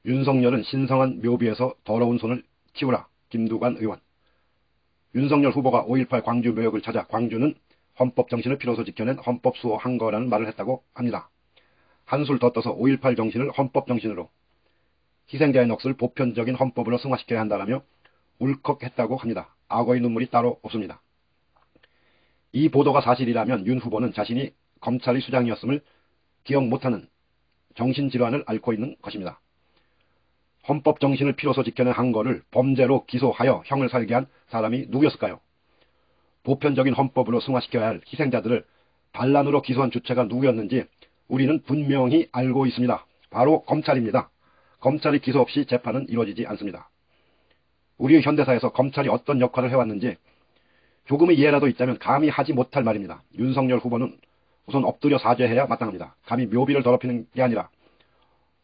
윤석열은 신성한 묘비에서 더러운 손을 치우라. 김두관 의원. 윤석열 후보가 5.18 광주 묘역을 찾아 광주는 헌법 정신을 피로소 지켜낸 헌법 수호한 거라는 말을 했다고 합니다. 한술 더 떠서 5.18 정신을 헌법 정신으로, 희생자의 넋을 보편적인 헌법으로 승화시켜야 한다라며 울컥했다고 합니다. 악어의 눈물이 따로 없습니다. 이 보도가 사실이라면 윤 후보는 자신이 검찰의 수장이었음을 기억 못하는 정신질환을 앓고 있는 것입니다. 헌법 정신을 피로소 지켜낸 한 거를 범죄로 기소하여 형을 살게 한 사람이 누구였을까요? 보편적인 헌법으로 승화시켜야 할 희생자들을 반란으로 기소한 주체가 누구였는지 우리는 분명히 알고 있습니다. 바로 검찰입니다. 검찰이 기소 없이 재판은 이루어지지 않습니다. 우리의 현대사에서 검찰이 어떤 역할을 해왔는지 조금의 이해라도 있다면 감히 하지 못할 말입니다. 윤석열 후보는 우선 엎드려 사죄해야 마땅합니다. 감히 묘비를 더럽히는 게 아니라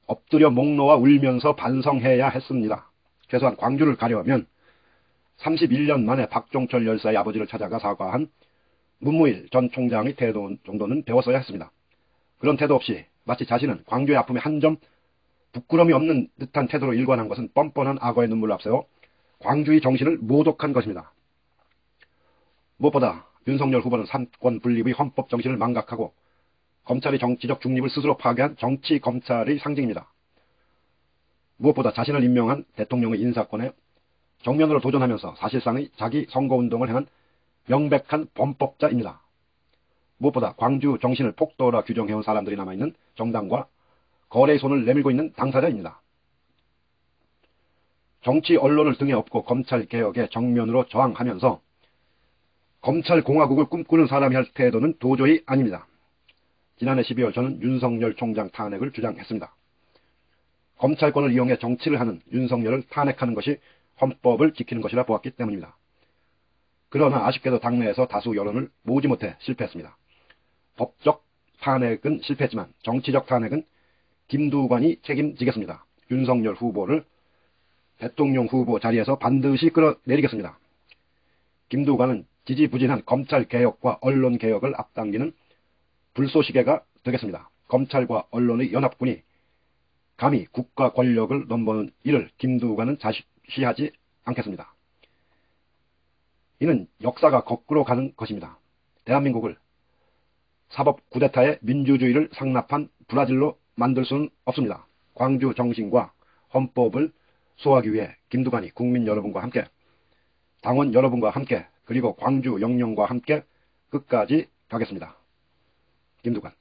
엎드려 목 놓아 울면서 반성해야 했습니다. 최소한 광주를 가려면 31년 만에 박종철 열사의 아버지를 찾아가 사과한 문무일 전 총장의 태도 정도는 배웠어야 했습니다. 그런 태도 없이 마치 자신은 광주의 아픔에 한 점 부끄러움이 없는 듯한 태도로 일관한 것은 뻔뻔한 악어의 눈물을 앞세워 광주의 정신을 모독한 것입니다. 무엇보다 윤석열 후보는 삼권 분립의 헌법 정신을 망각하고 검찰의 정치적 중립을 스스로 파괴한 정치 검찰의 상징입니다. 무엇보다 자신을 임명한 대통령의 인사권에 정면으로 도전하면서 사실상의 자기 선거운동을 행한 명백한 범법자입니다. 무엇보다 광주 정신을 폭도라 규정해온 사람들이 남아있는 정당과 거래의 손을 내밀고 있는 당사자입니다. 정치 언론을 등에 업고 검찰개혁에 정면으로 저항하면서 검찰공화국을 꿈꾸는 사람이 할 태도는 도저히 아닙니다. 지난해 12월 저는 윤석열 총장 탄핵을 주장했습니다. 검찰권을 이용해 정치를 하는 윤석열을 탄핵하는 것이 헌법을 지키는 것이라 보았기 때문입니다. 그러나 아쉽게도 당내에서 다수 여론을 모으지 못해 실패했습니다. 법적 탄핵은 실패했지만 정치적 탄핵은 김두관이 책임지겠습니다. 윤석열 후보를 대통령 후보 자리에서 반드시 끌어내리겠습니다. 김두관은 지지부진한 검찰개혁과 언론개혁을 앞당기는 불쏘시개가 되겠습니다. 검찰과 언론의 연합군이 감히 국가 권력을 넘보는 일을 김두관은 자시하지 않겠습니다. 이는 역사가 거꾸로 가는 것입니다. 대한민국을 사법 쿠데타의 민주주의를 상납한 브라질로 만들 수는 없습니다. 광주 정신과 헌법을 수호하기 위해 김두관이 국민 여러분과 함께, 당원 여러분과 함께, 그리고 광주 영령과 함께 끝까지 가겠습니다. 김두관.